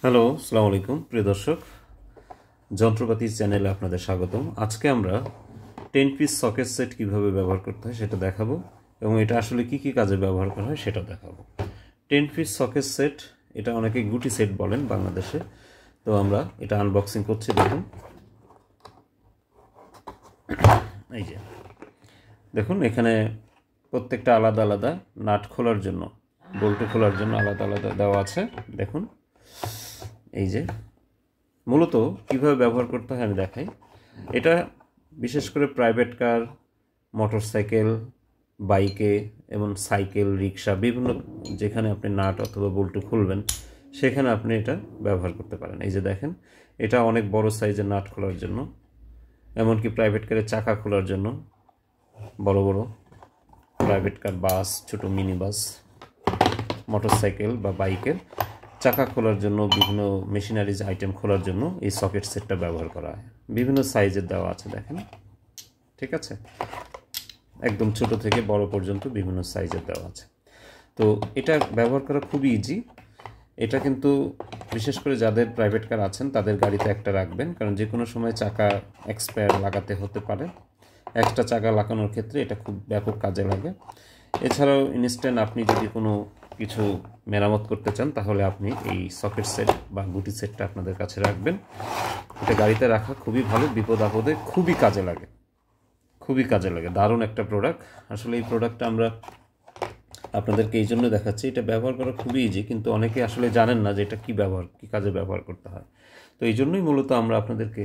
Hello, আসসালামু আলাইকুম প্রিয় দর্শক, যন্ত্রপাতি চ্যানেলে আপনাদের স্বাগতম। আজকে আমরা 10 পিস সকেট সেট কীভাবে ব্যবহার করতে হয় সেটা দেখাবো এবং এটা আসলে কি কি কাজে ব্যবহার করা হয় সেটাও দেখাবো। 10 পিস সকেট সেট, এটা অনেকে গুটি সেট বলেন বাংলাদেশে। তো আমরা এটা আনবক্সিং করছি। দেখুন এখানে প্রত্যেকটা আলাদা আলাদা নাট খোলার জন্য, বল্টু খোলার জন্য আলাদা আলাদা দেওয়া আছে। দেখুন এই যে মূলত কীভাবে ব্যবহার করতে হয় আমি দেখাই। এটা বিশেষ করে প্রাইভেট কার, মোটরসাইকেল, বাইকে এবং সাইকেল, রিক্সা, বিভিন্ন যেখানে আপনি নাট অথবা বল্টু খুলবেন সেখানে আপনি এটা ব্যবহার করতে পারেন। এই যে দেখেন, এটা অনেক বড় সাইজের নাট খোলার জন্য, এমনকি প্রাইভেট কারের চাকা খোলার জন্য, বড় বড় প্রাইভেট কার, বাস, ছোটো মিনি বাস, মোটরসাইকেল বা বাইকের চাকা খোলার জন্য, বিভিন্ন মেশিনারিজ আইটেম খোলার জন্য এই সকেট সেটটা ব্যবহার করা হয়। বিভিন্ন সাইজের দেওয়া আছে দেখেন, ঠিক আছে, একদম ছোট থেকে বড় পর্যন্ত বিভিন্ন সাইজের দেওয়া আছে। তো এটা ব্যবহার করা খুবই ইজি। এটা কিন্তু বিশেষ করে যাদের প্রাইভেট কার আছেন তাদের গাড়িতে একটা রাখবেন, কারণ যে কোনো সময় চাকা এক্সপায়ার লাগাতে হতে পারে। একটা চাকা লাগানোর ক্ষেত্রে এটা খুব ব্যাপক কাজে লাগে। এছাড়াও ইনস্ট্যান্ট আপনি যদি কোনো কিছু মেরামত করতে চান তাহলে আপনি এই সকেট সেট বা গুটি সেটটা আপনাদের কাছে রাখবেন। এটা গাড়িতে রাখা খুবই ভালো, বিপদ আপদে খুবই কাজে লাগে, খুবই কাজে লাগে। দারুণ একটা প্রোডাক্ট। আসলে এই প্রোডাক্টটা আমরা আপনাদেরকে এই জন্য দেখাচ্ছি, এটা ব্যবহার করা খুবই ইজি, কিন্তু অনেকে আসলে জানেন না যে এটা কী কাজে ব্যবহার করতে হয়। তো এই জন্যই মূলত আমরা আপনাদেরকে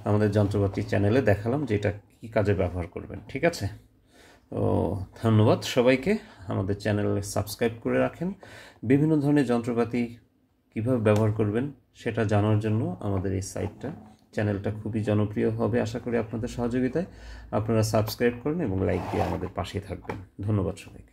আমাদের যন্ত্রপাতি চ্যানেলে দেখালাম যে এটা কী কাজে ব্যবহার করবেন। ঠিক আছে, তো ধন্যবাদ সবাইকে। আমাদের চ্যানেলে সাবস্ক্রাইব করে রাখেন। বিভিন্ন ধরনের যন্ত্রপাতি কীভাবে ব্যবহার করবেন সেটা জানার জন্য আমাদের এই চ্যানেলটা খুবই জনপ্রিয় হবে আশা করি আপনাদের সহযোগিতায়। আপনারা সাবস্ক্রাইব করুন এবং লাইক দিয়ে আমাদের পাশে থাকবেন। ধন্যবাদ সবাইকে।